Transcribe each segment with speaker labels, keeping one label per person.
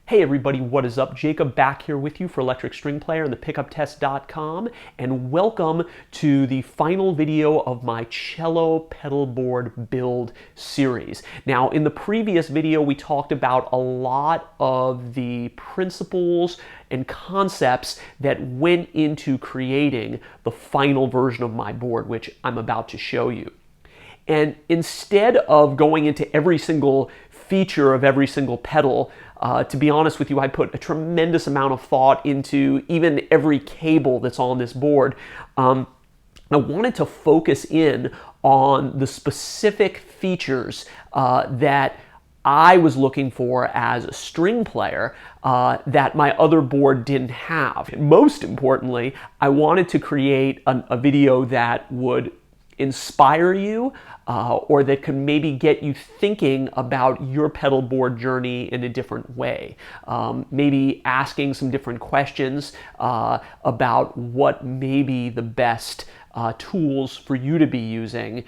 Speaker 1: Hey everybody, what is up? Jacob back here with you for Electric String Player and thepickuptest.com, and welcome to the final video of my Cello Pedalboard build series. Now, in the previous video, we talked about a lot of the principles and concepts that went into creating the final version of my board, which I'm about to show you. And instead of going into every single feature of every single pedal, to be honest with you, I put a tremendous amount of thought into even every cable that's on this board. I wanted to focus in on the specific features that I was looking for as a string player that my other board didn't have. And most importantly, I wanted to create a video that would inspire you or that could maybe get you thinking about your pedal board journey in a different way. Maybe asking some different questions about what may be the best tools for you to be using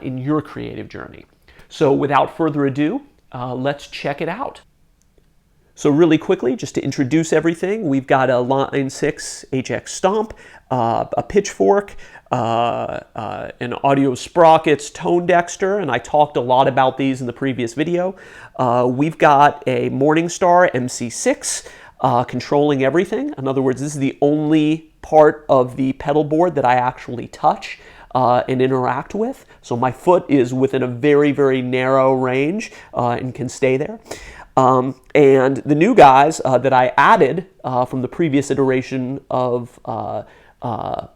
Speaker 1: in your creative journey. So without further ado, let's check it out. So really quickly, just to introduce everything, we've got a Line 6 HX Stomp, a pitchfork, an audio sprockets tone dexter, and I talked a lot about these in the previous video. We've got a Morningstar MC6 controlling everything. In other words, this is the only part of the pedal board that I actually touch and interact with. So my foot is within a very, very narrow range and can stay there. And the new guys that I added from the previous iteration of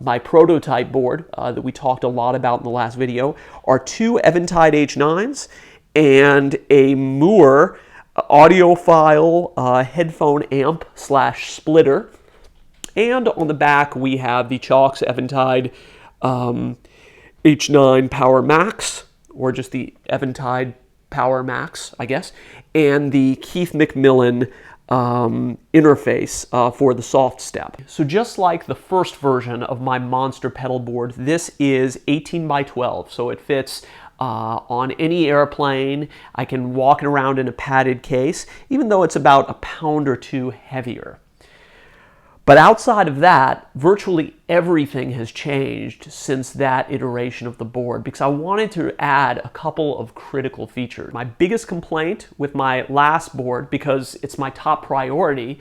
Speaker 1: my prototype board that we talked a lot about in the last video are two Eventide H9s and a Moore audiophile headphone amp / splitter. And on the back we have the Chalks Eventide H9 Power Max, or just the Eventide Power Max, I guess, and the Keith McMillan interface for the soft step. So just like the first version of my monster pedal board, this is 18 by 12, so it fits on any airplane. I can walk it around in a padded case, even though it's about a pound or two heavier. But outside of that, virtually everything has changed since that iteration of the board because I wanted to add a couple of critical features. My biggest complaint with my last board, because it's my top priority,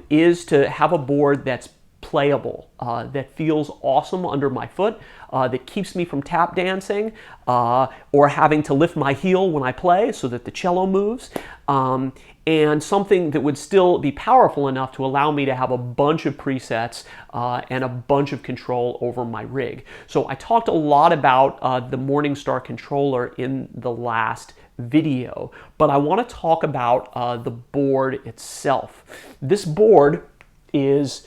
Speaker 1: is to have a board that's playable, that feels awesome under my foot, that keeps me from tap dancing or having to lift my heel when I play so that the cello moves, and something that would still be powerful enough to allow me to have a bunch of presets and a bunch of control over my rig. So I talked a lot about the Morningstar controller in the last video, but I want to talk about the board itself. This board is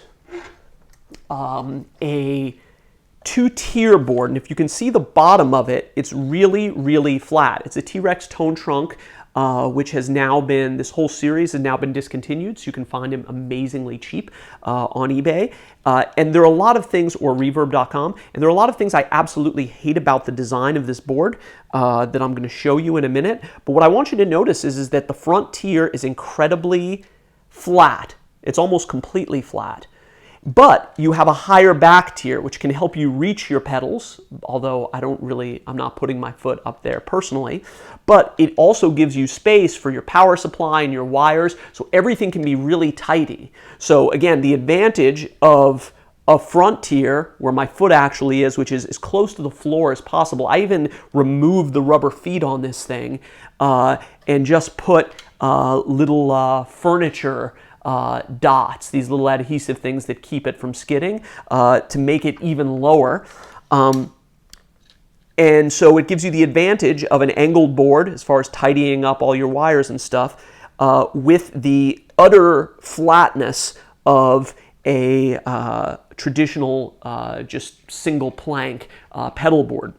Speaker 1: a two-tier board, and if you can see the bottom of it, it's really, really flat. It's a T-Rex tone trunk, which has now been, this whole series has now been discontinued, so you can find them amazingly cheap on eBay. And there are a lot of things, or Reverb.com, and there are a lot of things I absolutely hate about the design of this board that I'm going to show you in a minute. But what I want you to notice is that the front tier is incredibly flat. It's almost completely flat. But you have a higher back tier, which can help you reach your pedals, although I'm not putting my foot up there personally. But it also gives you space for your power supply and your wires, so everything can be really tidy. So again, the advantage of a front tier, where my foot actually is, which is as close to the floor as possible. I even removed the rubber feet on this thing and just put little furniture dots, these little adhesive things that keep it from skidding, to make it even lower. And so it gives you the advantage of an angled board as far as tidying up all your wires and stuff, with the utter flatness of a traditional just single plank pedal board.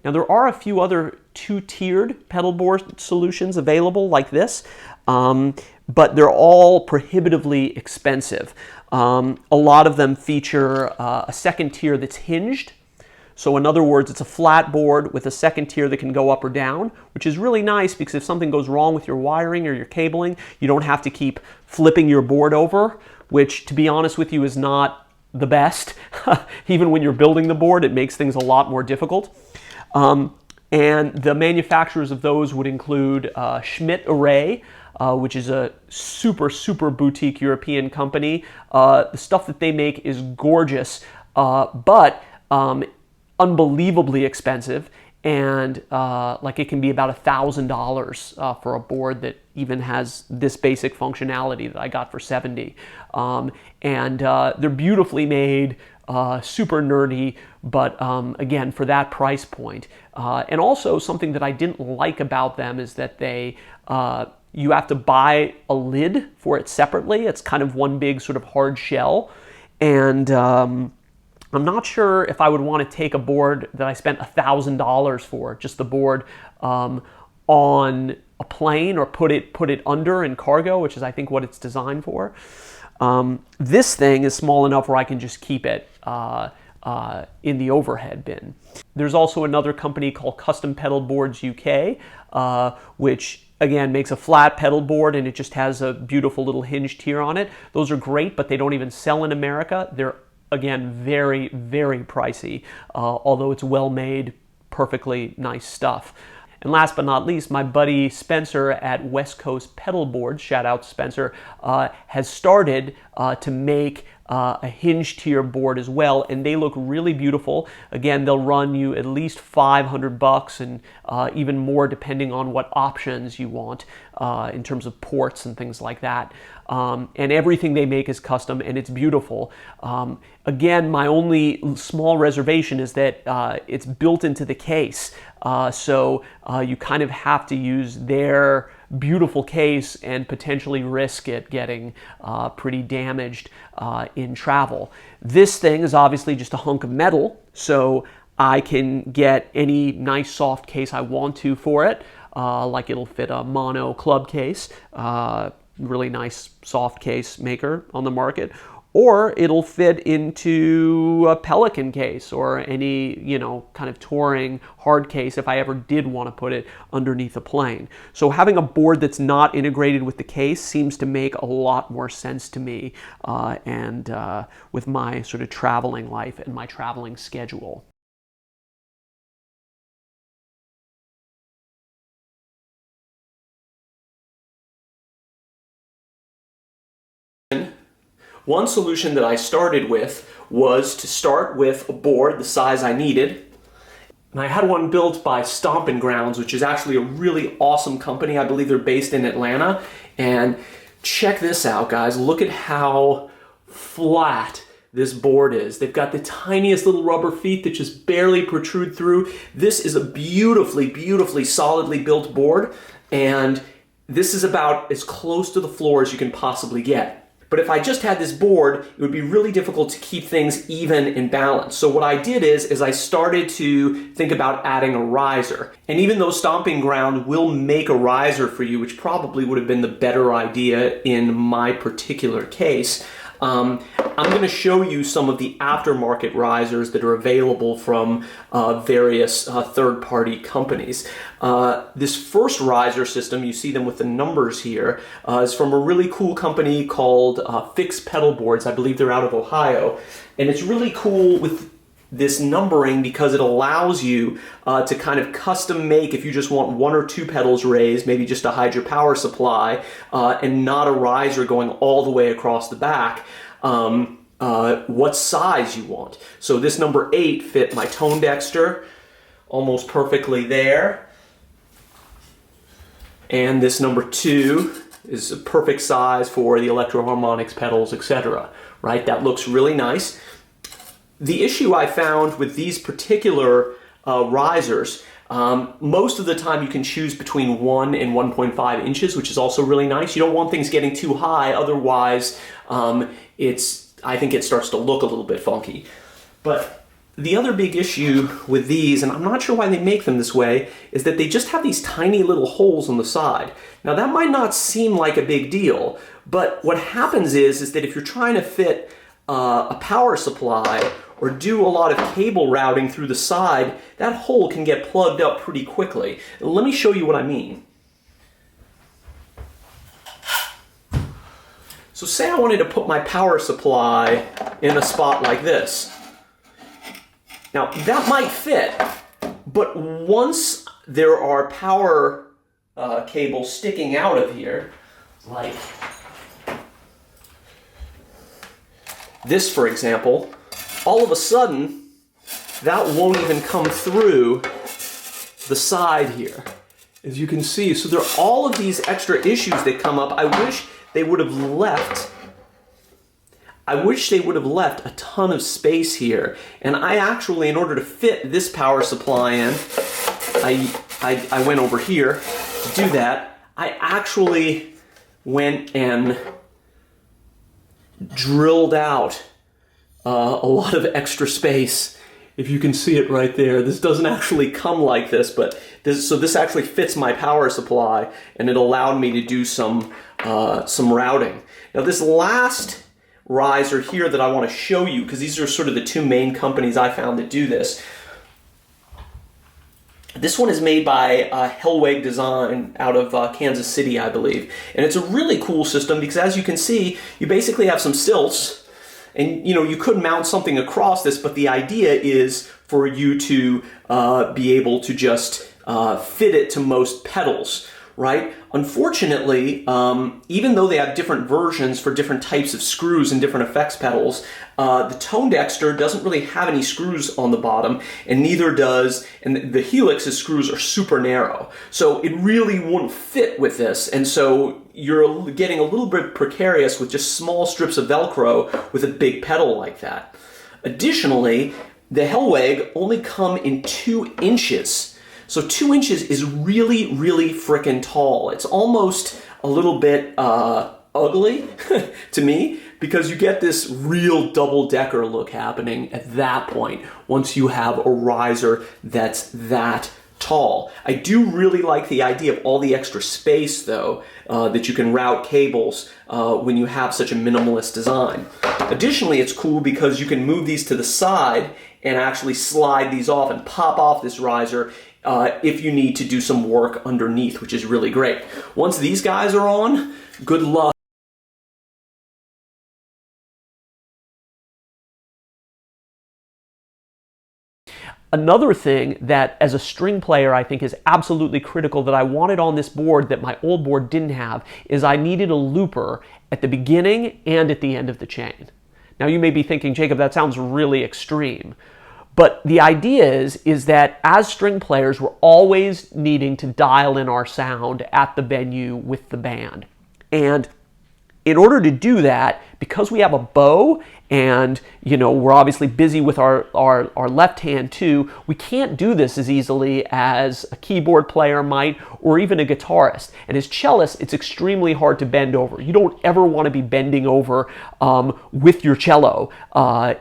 Speaker 1: Now there are a few other two-tiered pedal board solutions available like this, but they're all prohibitively expensive. A lot of them feature a second tier that's hinged, So in other words, it's a flat board with a second tier that can go up or down, which is really nice because if something goes wrong with your wiring or your cabling, you don't have to keep flipping your board over, which, to be honest with you, is not the best. Even when you're building the board, it makes things a lot more difficult. And the manufacturers of those would include Schmidt Array, which is a super boutique European company. The stuff that they make is gorgeous, but unbelievably expensive, and like it can be about $1,000 for a board that even has this basic functionality that I got for $70. And they're beautifully made, super nerdy, but again, for that price point. And also something that I didn't like about them is that they you have to buy a lid for it separately. It's kind of one big sort of hard shell, and I'm not sure if I would want to take a board that I spent $1,000 for, just the board, on a plane, or put it under in cargo, which is I think what it's designed for. This thing is small enough where I can just keep it in the overhead bin. There's also another company called Custom Pedalboards UK, which again makes a flat pedal board, and it just has a beautiful little hinge tier on it. Those are great, but they don't even sell in America. They're again very pricey, although it's well made, perfectly nice stuff. And last but not least, my buddy Spencer at West Coast Pedalboard, shout out to Spencer, has started to make a hinge tier board as well, and they look really beautiful. Again, they'll run you at least $500 and even more depending on what options you want in terms of ports and things like that. And everything they make is custom, and it's beautiful. Again, my only small reservation is that it's built into the case, so you kind of have to use their beautiful case and potentially risk it getting pretty damaged in travel. This thing is obviously just a hunk of metal, so I can get any nice soft case I want to for it, like it'll fit a mono club case, really nice soft case maker on the market, or it'll fit into a Pelican case or any, you know, kind of touring hard case if I ever did want to put it underneath a plane. So having a board that's not integrated with the case seems to make a lot more sense to me, and with my sort of traveling life and my traveling schedule. One solution that I started with was to start with a board the size I needed. And I had one built by Stompin' Grounds, which is actually a really awesome company. I believe they're based in Atlanta. And check this out, guys. Look at how flat this board is. They've got the tiniest little rubber feet that just barely protrude through. This is a beautifully solidly built board, and this is about as close to the floor as you can possibly get. But if I just had this board, it would be really difficult to keep things even in balance. So what I did is I started to think about adding a riser. And even though Stomping Ground will make a riser for you, which probably would have been the better idea in my particular case, I'm going to show you some of the aftermarket risers that are available from various third-party companies. This first riser system, you see them with the numbers here, is from a really cool company called Fix Pedalboards. I believe they're out of Ohio. And it's really cool with this numbering because it allows you to kind of custom make, if you just want one or two pedals raised, maybe just to hide your power supply, and not a riser going all the way across the back, what size you want. So this number 8 fit my tone dexter almost perfectly there. And this number 2 is a perfect size for the electro-harmonics pedals, etc. Right? That looks really nice. The issue I found with these particular risers, most of the time you can choose between 1 and 1.5 inches, which is also really nice. You don't want things getting too high, otherwise I think it starts to look a little bit funky. But the other big issue with these, and I'm not sure why they make them this way, is that they just have these tiny little holes on the side. Now that might not seem like a big deal, but what happens is that if you're trying to fit a power supply or do a lot of cable routing through the side, that hole can get plugged up pretty quickly. Let me show you what I mean. So say I wanted to put my power supply in a spot like this. Now that might fit, but once there are power cables sticking out of here, like this for example, all of a sudden that won't even come through the side here, as you can see. So there are all of these extra issues that come up. I wish they would have left a ton of space here. And I actually, in order to fit this power supply in, I went over here to do that. I actually went and drilled out a lot of extra space. If you can see it right there, this doesn't actually come like this, but this actually fits my power supply, and it allowed me to do some routing. Now this last riser here that I want to show you, because these are sort of the two main companies I found that do this. This one is made by Hellweg Design out of Kansas City, I believe. And it's a really cool system because, as you can see, you basically have some stilts, and you could mount something across this, but the idea is for you to be able to just fit it to most pedals, right? Unfortunately, even though they have different versions for different types of screws and different effects pedals, the Tone Dexter doesn't really have any screws on the bottom, and neither does, and the Helix's screws are super narrow. So it really wouldn't fit with this, and so you're getting a little bit precarious with just small strips of Velcro with a big pedal like that. Additionally, the Hellweg only come in 2 inches. So 2 inches is really, really frickin' tall. It's almost a little bit ugly to me, because you get this real double-decker look happening at that point once you have a riser that's that tall. I do really like the idea of all the extra space, though, that you can route cables when you have such a minimalist design. Additionally, it's cool because you can move these to the side and actually slide these off and pop off this riser if you need to do some work underneath, which is really great. Once these guys are on, good luck. Another thing that, as a string player, I think is absolutely critical that I wanted on this board that my old board didn't have is I needed a looper at the beginning and at the end of the chain. Now you may be thinking, Jacob, that sounds really extreme. But the idea is that as string players, we're always needing to dial in our sound at the venue with the band. And in order to do that, because we have a bow and we're obviously busy with our left hand too, we can't do this as easily as a keyboard player might, or even a guitarist. And as cellists, it's extremely hard to bend over. You don't ever want to be bending over with your cello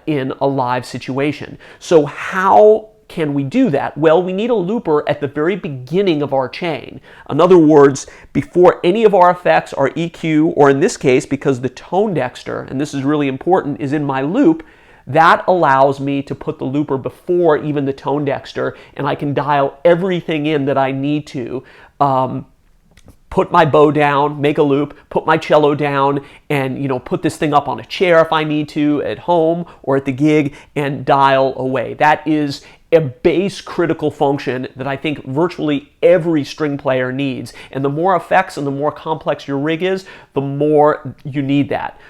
Speaker 1: in a live situation. So how can we do that? Well, we need a looper at the very beginning of our chain. In other words, before any of our effects, our EQ, or in this case, because the Tone Dexter, and this is really important, is in my loop, that allows me to put the looper before even the Tone Dexter, and I can dial everything in that I need to. Put my bow down, make a loop, put my cello down, and put this thing up on a chair if I need to, at home or at the gig, and dial away. That is a base critical function that I think virtually every string player needs. And the more effects and the more complex your rig is, the more you need that.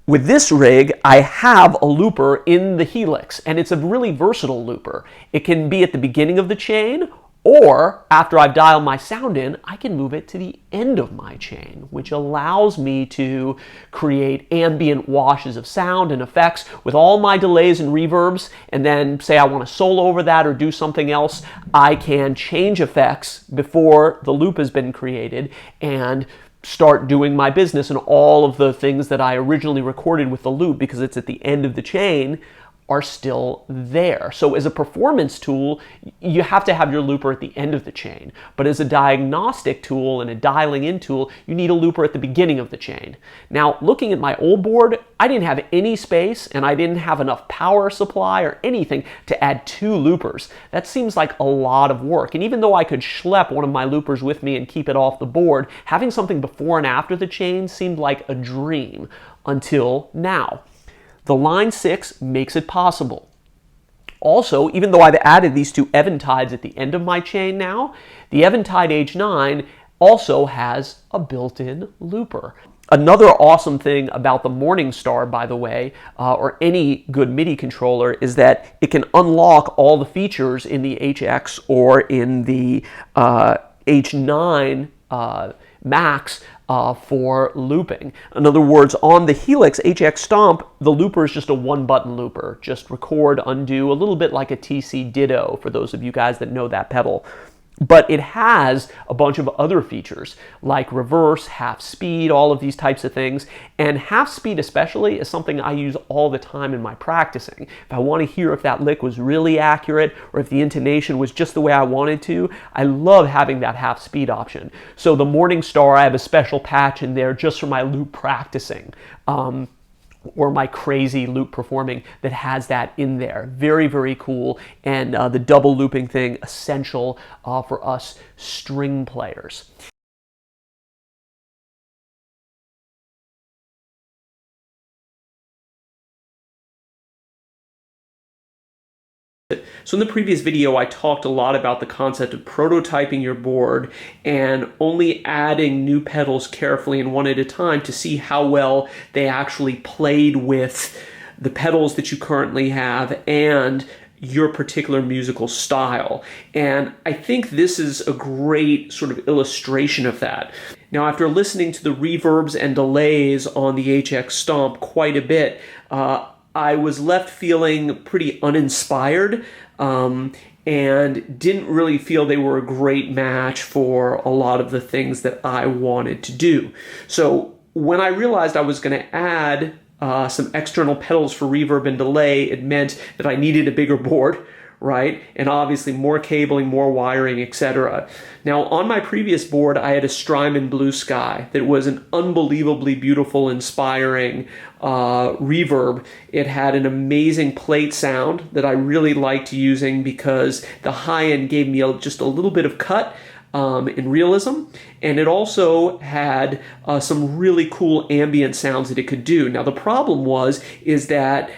Speaker 1: With this rig, I have a looper in the Helix, and it's a really versatile looper. It can be at the beginning of the chain, or after I've dialed my sound in, I can move it to the end of my chain, which allows me to create ambient washes of sound and effects with all my delays and reverbs. And then say I want to solo over that or do something else, I can change effects before the loop has been created and start doing my business, and all of the things that I originally recorded with the loop, because it's at the end of the chain, are still there. So as a performance tool, you have to have your looper at the end of the chain. But as a diagnostic tool and a dialing in tool, you need a looper at the beginning of the chain. Now, looking at my old board, I didn't have any space and I didn't have enough power supply or anything to add 2 loopers. That seems like a lot of work. And even though I could schlep one of my loopers with me and keep it off the board, having something before and after the chain seemed like a dream until now. The Line 6 makes it possible. Also, even though I've added these 2 Eventides at the end of my chain now, the Eventide H9 also has a built-in looper. Another awesome thing about the Morningstar, by the way, or any good MIDI controller, is that it can unlock all the features in the HX or in the H9 Max for looping. In other words, on the Helix HX Stomp, the looper is just a 1-button looper. Just record, undo, a little bit like a TC Ditto for those of you guys that know that pedal. But it has a bunch of other features like reverse, half speed, all of these types of things. And half speed especially is something I use all the time in my practicing. If I want to hear if that lick was really accurate or if the intonation was just the way I wanted to, I love having that half speed option. So the Morningstar, I have a special patch in there just for my loop practicing. Or my crazy loop performing that has that in there. Very, very cool. And the double looping thing, essential for us string players. So in the previous video, I talked a lot about the concept of prototyping your board and only adding new pedals carefully and one at a time to see how well they actually played with the pedals that you currently have and your particular musical style. And I think this is a great sort of illustration of that. Now, after listening to the reverbs and delays on the HX Stomp quite a bit, I was left feeling pretty uninspired and didn't really feel they were a great match for a lot of the things that I wanted to do. So when I realized I was going to add some external pedals for reverb and delay, it meant that I needed a bigger board, right? And obviously more cabling, more wiring, etc. Now, on my previous board, I had a Strymon Blue Sky that was an unbelievably beautiful, inspiring reverb. It had an amazing plate sound that I really liked using because the high end gave me just a little bit of cut in realism, and it also had some really cool ambient sounds that it could do. Now, the problem is that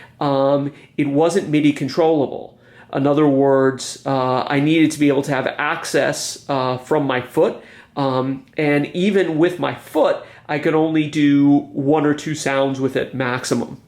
Speaker 1: it wasn't MIDI controllable. In other words, I needed to be able to have access from my foot, and even with my foot, I could only do 1 or 2 sounds with it maximum.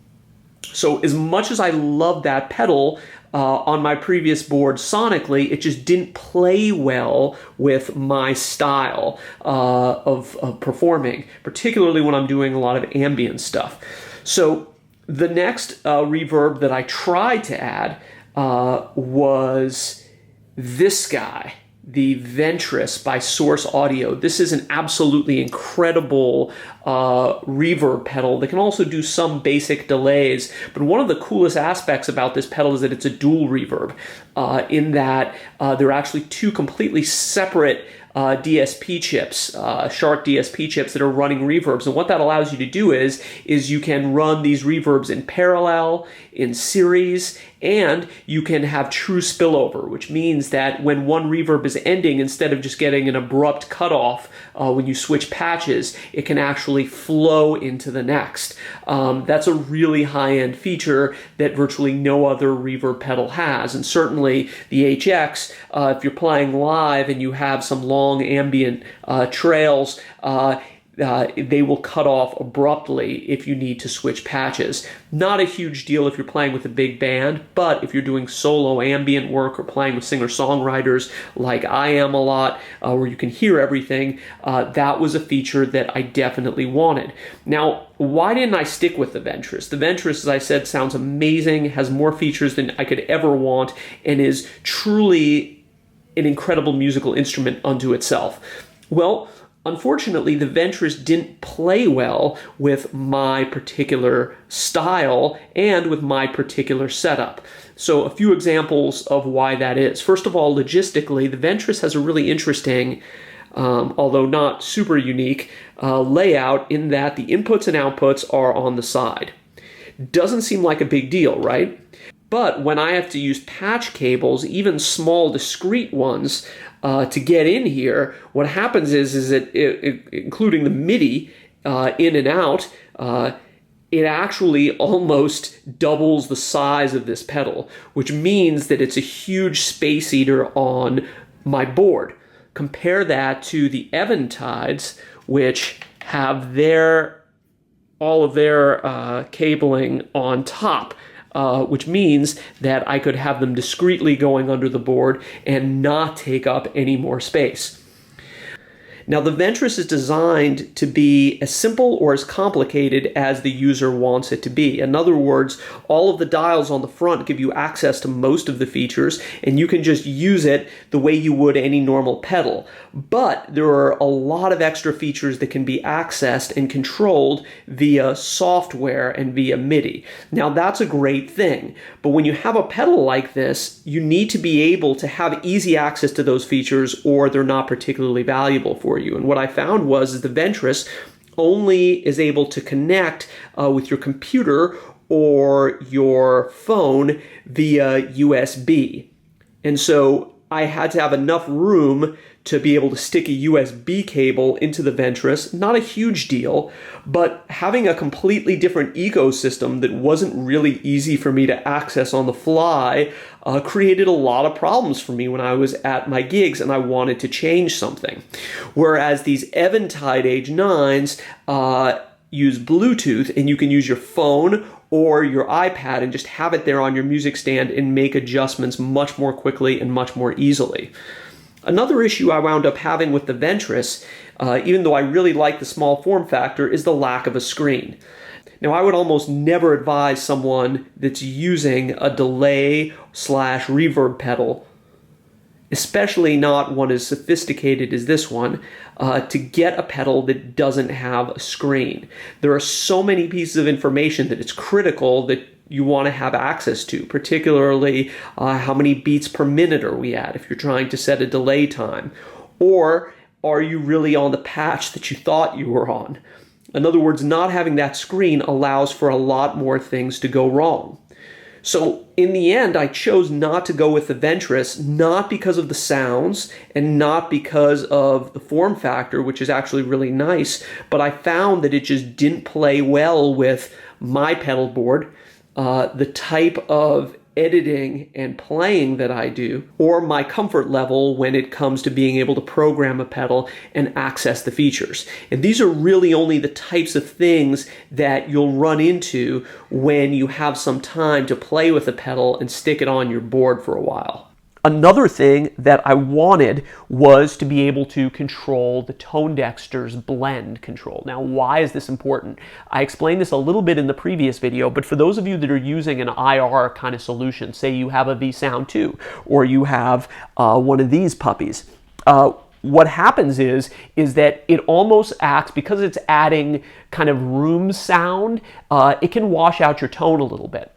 Speaker 1: So as much as I love that pedal on my previous board sonically, it just didn't play well with my style of performing, particularly when I'm doing a lot of ambient stuff. So the next reverb that I tried to add was this guy, the Ventris by Source Audio. This is an absolutely incredible reverb pedal that can also do some basic delays. But one of the coolest aspects about this pedal is that it's a dual reverb, in that there are actually 2 completely separate DSP chips, Shark DSP chips that are running reverbs. And what that allows you to do is you can run these reverbs in parallel, in series, and you can have true spillover, which means that when one reverb is ending, instead of just getting an abrupt cutoff when you switch patches, it can actually flow into the next. That's a really high-end feature that virtually no other reverb pedal has. And certainly the HX, if you're playing live and you have some long ambient trails, they will cut off abruptly if you need to switch patches. Not a huge deal if you're playing with a big band, but if you're doing solo ambient work or playing with singer-songwriters like I am a lot, where you can hear everything, that was a feature that I definitely wanted. Now, why didn't I stick with the Ventris? The Ventris, as I said, sounds amazing, has more features than I could ever want, and is truly an incredible musical instrument unto itself. Well, Unfortunately, the Ventris didn't play well with my particular style and with my particular setup. So a few examples of why that is. First of all, logistically, the Ventris has a really interesting, although not super unique, layout in that the inputs and outputs are on the side. Doesn't seem like a big deal, right? But when I have to use patch cables, even small discrete ones, to get in here, what happens is that including the MIDI in and out, it actually almost doubles the size of this pedal, which means that it's a huge space eater on my board. Compare that to the Eventides, which have all of their cabling on top. Which means that I could have them discreetly going under the board and not take up any more space. Now, the Ventris is designed to be as simple or as complicated as the user wants it to be. In other words, all of the dials on the front give you access to most of the features, and you can just use it the way you would any normal pedal. But there are a lot of extra features that can be accessed and controlled via software and via MIDI. Now, that's a great thing, but when you have a pedal like this, you need to be able to have easy access to those features, or they're not particularly valuable for you. And what I found was the Ventris only is able to connect with your computer or your phone via USB. And so I had to have enough room to be able to stick a USB cable into the Ventris. Not a huge deal, but having a completely different ecosystem that wasn't really easy for me to access on the fly created a lot of problems for me when I was at my gigs and I wanted to change something. Whereas these Eventide H9s use Bluetooth, and you can use your phone or your iPad and just have it there on your music stand and make adjustments much more quickly and much more easily. Another issue I wound up having with the Ventris, even though I really like the small form factor, is the lack of a screen. Now, I would almost never advise someone that's using a delay/reverb pedal, especially not one as sophisticated as this one, to get a pedal that doesn't have a screen. There are so many pieces of information that it's critical that you want to have access to, particularly how many beats per minute are we at if you're trying to set a delay time, or are you really on the patch that you thought you were on? In other words, not having that screen allows for a lot more things to go wrong. So in the end, I chose not to go with the Ventris, not because of the sounds and not because of the form factor, which is actually really nice, but I found that it just didn't play well with my pedal board, the type of editing and playing that I do, or my comfort level when it comes to being able to program a pedal and access the features. And these are really only the types of things that you'll run into when you have some time to play with a pedal and stick it on your board for a while. Another thing that I wanted was to be able to control the Tone Dexter's blend control. Now, why is this important? I explained this a little bit in the previous video, but for those of you that are using an IR kind of solution, say you have a V-Sound 2, or you have one of these puppies, what happens is that it almost acts, because it's adding kind of room sound, it can wash out your tone a little bit.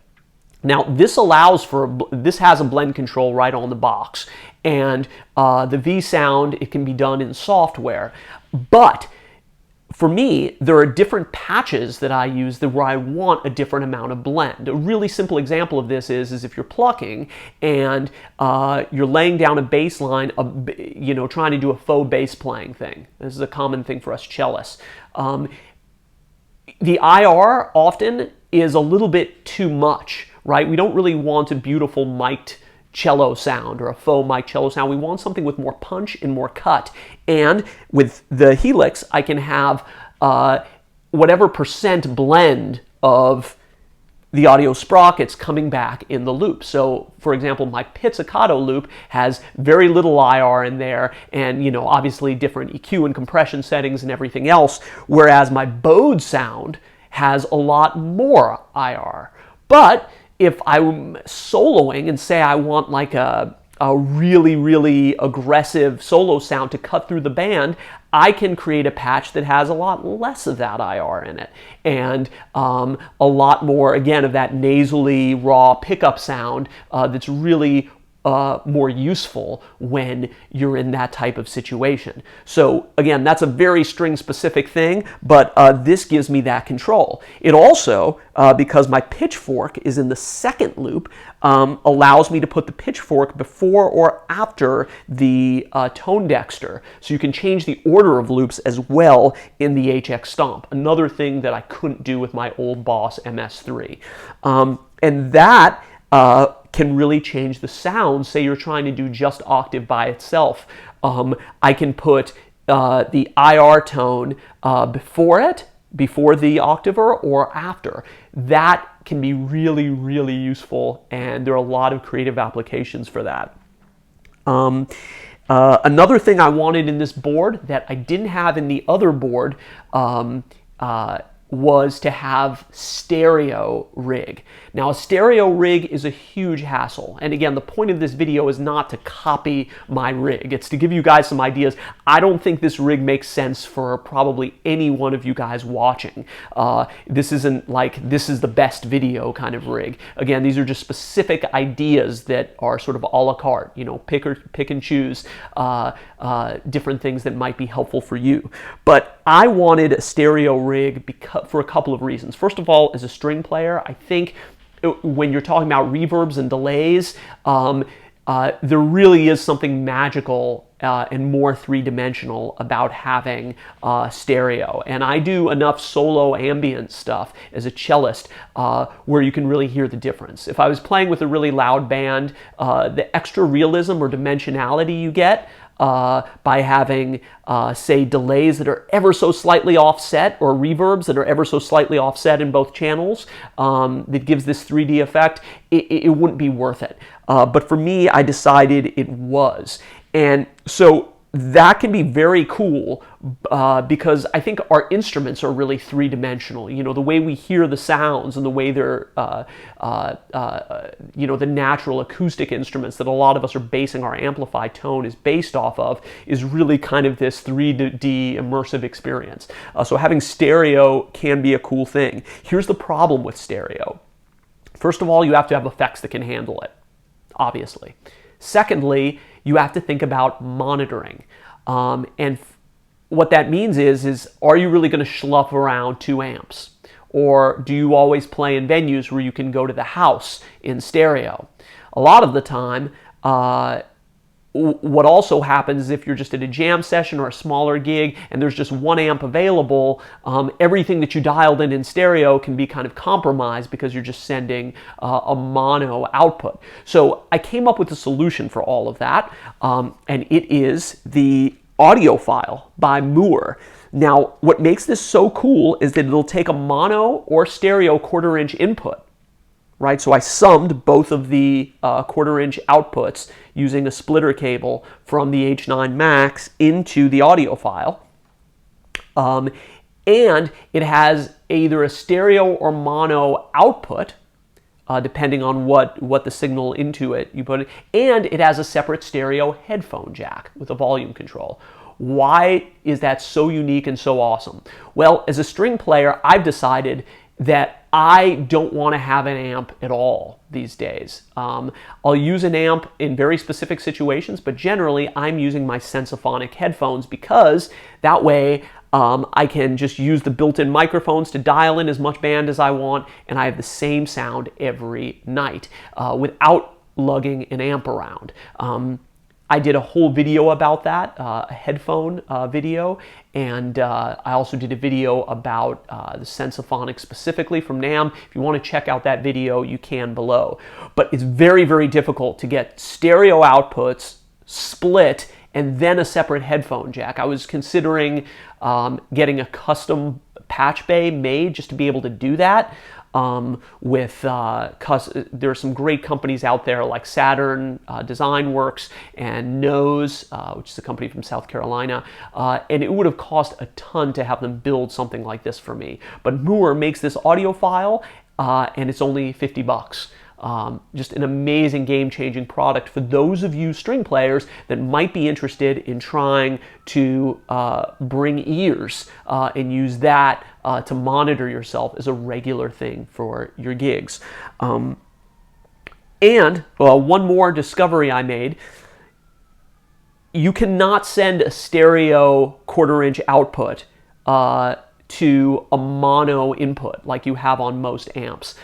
Speaker 1: Now, this has a blend control right on the box, and the V-Sound, it can be done in software. But for me, there are different patches that I use where I want a different amount of blend. A really simple example of this is if you're plucking and you're laying down a bass line, trying to do a faux bass playing thing. This is a common thing for us cellists. The IR often is a little bit too much. Right? We don't really want a beautiful mic'd cello sound or a faux mic cello sound. We want something with more punch and more cut. And with the Helix, I can have whatever percent blend of the audio sprockets coming back in the loop. So, for example, my pizzicato loop has very little IR in there, and obviously different EQ and compression settings and everything else, whereas my bowed sound has a lot more IR. But if I'm soloing and say I want like a a really, really aggressive solo sound to cut through the band, I can create a patch that has a lot less of that IR in it, and a lot more, again, of that nasally, raw pickup sound that's really more useful when you're in that type of situation. So again, that's a very string specific thing, but this gives me that control. It also, because my pitchfork is in the second loop, allows me to put the pitchfork before or after the tone dexter. So you can change the order of loops as well in the HX Stomp. Another thing that I couldn't do with my old Boss MS3. And that can really change the sound. Say you're trying to do just octave by itself. I can put the IR tone before the octaver or after. That can be really, really useful, and there are a lot of creative applications for that. Another thing I wanted in this board that I didn't have in the other board was to have stereo rig. Now, a stereo rig is a huge hassle. And again, the point of this video is not to copy my rig. It's to give you guys some ideas. I don't think this rig makes sense for probably any one of you guys watching. This isn't like, this is the best video kind of rig. Again, these are just specific ideas that are sort of a la carte, you know, pick and choose different things that might be helpful for you. But I wanted a stereo rig for a couple of reasons. First of all, as a string player, I think when you're talking about reverbs and delays, there really is something magical and more three-dimensional about having stereo. And I do enough solo ambient stuff as a cellist where you can really hear the difference. If I was playing with a really loud band, the extra realism or dimensionality you get by having, say, delays that are ever so slightly offset, or reverbs that are ever so slightly offset in both channels, that gives this 3D effect, it wouldn't be worth it. But for me, I decided it was. And so that can be very cool because I think our instruments are really three-dimensional. You know, the way we hear the sounds and the way they're, you know, the natural acoustic instruments that a lot of us are basing our amplified tone is based off of is really kind of this 3D immersive experience. So having stereo can be a cool thing. Here's the problem with stereo. First of all, you have to have effects that can handle it, obviously. Secondly, you have to think about monitoring. And what that means is are you really going to schluff around 2 amps? Or do you always play in venues where you can go to the house in stereo? A lot of the time, what also happens is if you're just at a jam session or a smaller gig and there's just 1 amp available, everything that you dialed in stereo can be kind of compromised because you're just sending a mono output. So I came up with a solution for all of that, and it is the audio file by Moore. Now, what makes this so cool is that it'll take a mono or stereo 1/4 inch input. Right, so I summed both of the 1/4 inch outputs using a splitter cable from the H9 Max into the audio file. And it has either a stereo or mono output, depending on what the signal into it you put it, and it has a separate stereo headphone jack with a volume control. Why is that so unique and so awesome? Well, as a string player, I've decided that I don't want to have an amp at all these days. I'll use an amp in very specific situations, but generally I'm using my Sensophonic headphones because that way I can just use the built-in microphones to dial in as much band as I want, and I have the same sound every night without lugging an amp around. I did a whole video about that, a headphone video, and I also did a video about the Sensophonic specifically from NAMM. If you want to check out that video, you can below. But it's very, very difficult to get stereo outputs split and then a separate headphone jack. I was considering getting a custom patch bay made just to be able to do that. There are some great companies out there like Saturn Design Works and Nose, which is a company from South Carolina, and it would have cost a ton to have them build something like this for me. But Moore makes this audio file, and it's only $50. Just an amazing game-changing product for those of you string players that might be interested in trying to bring ears and use that to monitor yourself as a regular thing for your gigs. And one more discovery I made: you cannot send a stereo quarter-inch output to a mono input like you have on most amps.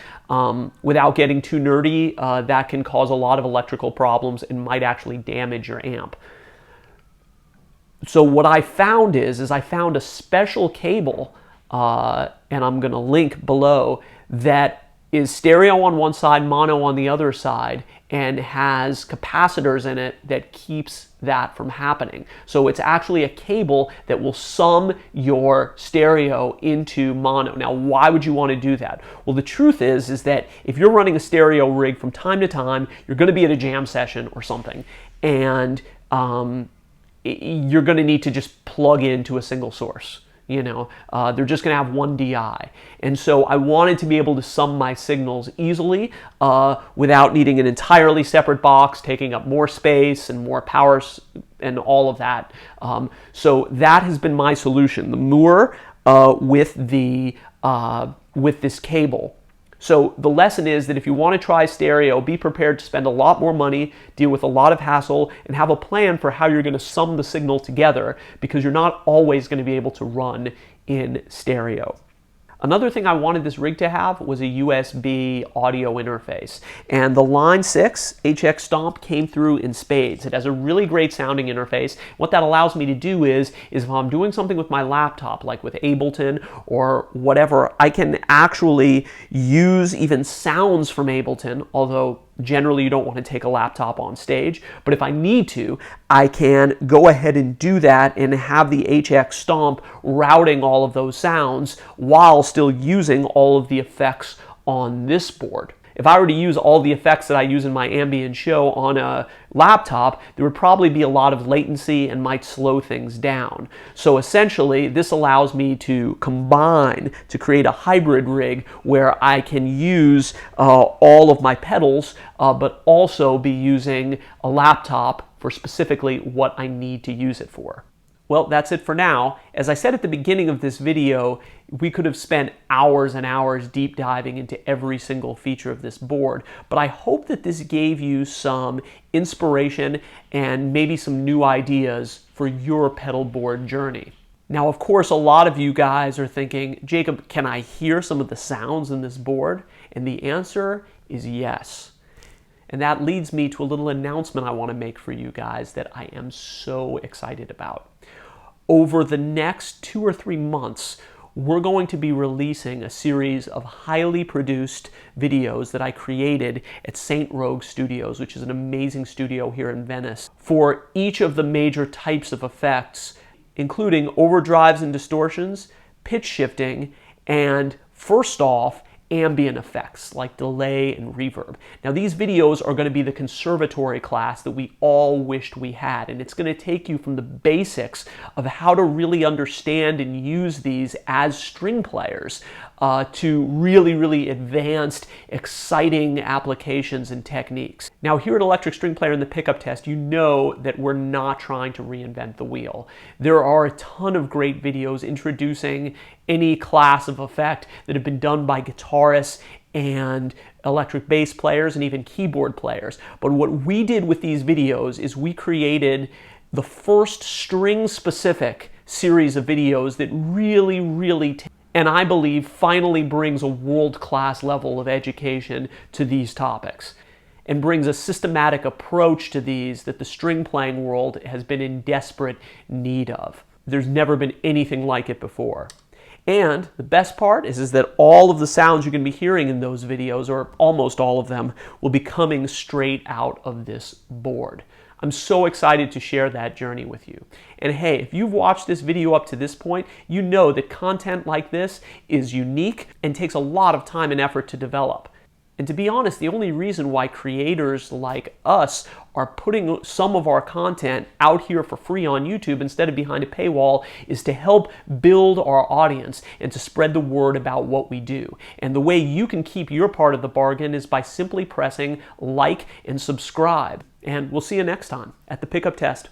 Speaker 1: Without getting too nerdy, that can cause a lot of electrical problems and might actually damage your amp. So what I found is I found a special cable, and I'm going to link below, that is stereo on one side, mono on the other side, and has capacitors in it that keeps that from happening. So it's actually a cable that will sum your stereo into mono. Now, why would you want to do that? Well, the truth is that if you're running a stereo rig from time to time, you're going to be at a jam session or something, and you're going to need to just plug into a single source. You know, they're just going to have one DI. And so I wanted to be able to sum my signals easily without needing an entirely separate box, taking up more space and more power and all of that. So that has been my solution, the Moore with this cable. So the lesson is that if you want to try stereo, be prepared to spend a lot more money, deal with a lot of hassle, and have a plan for how you're going to sum the signal together, because you're not always going to be able to run in stereo. Another thing I wanted this rig to have was a USB audio interface, and the Line 6 HX Stomp came through in spades. It has a really great sounding interface. What that allows me to do is if I'm doing something with my laptop, like with Ableton or whatever, I can actually use even sounds from Ableton, although generally you don't want to take a laptop on stage, but if I need to, I can go ahead and do that and have the HX Stomp routing all of those sounds while still using all of the effects on this board. If I were to use all the effects that I use in my ambient show on a laptop, there would probably be a lot of latency and might slow things down. So essentially, this allows me to combine to create a hybrid rig where I can use all of my pedals, but also be using a laptop for specifically what I need to use it for. Well, that's it for now. As I said at the beginning of this video, we could have spent hours and hours deep diving into every single feature of this board, but I hope that this gave you some inspiration and maybe some new ideas for your pedal board journey. Now, of course, a lot of you guys are thinking, Jacob, can I hear some of the sounds in this board? And the answer is yes. And that leads me to a little announcement I want to make for you guys that I am so excited about. Over the next 2 or 3 months, we're going to be releasing a series of highly produced videos that I created at St. Rogue Studios, which is an amazing studio here in Venice, for each of the major types of effects, including overdrives and distortions, pitch shifting, and first off, ambient effects like delay and reverb. Now, these videos are going to be the conservatory class that we all wished we had, and it's going to take you from the basics of how to really understand and use these as string players to really, really advanced, exciting applications and techniques. Now, here at Electric String Player in the Pickup Test, you know that we're not trying to reinvent the wheel. There are a ton of great videos introducing any class of effect that have been done by guitarists and electric bass players and even keyboard players. But what we did with these videos is we created the first string-specific series of videos that really and I believe finally brings a world-class level of education to these topics and brings a systematic approach to these that the string playing world has been in desperate need of. There's never been anything like it before. And the best part is that all of the sounds you're going to be hearing in those videos, or almost all of them, will be coming straight out of this board. I'm so excited to share that journey with you. And hey, if you've watched this video up to this point, you know that content like this is unique and takes a lot of time and effort to develop. And to be honest, the only reason why creators like us are putting some of our content out here for free on YouTube instead of behind a paywall is to help build our audience and to spread the word about what we do. And the way you can keep your part of the bargain is by simply pressing like and subscribe. And we'll see you next time at the Pickup Test.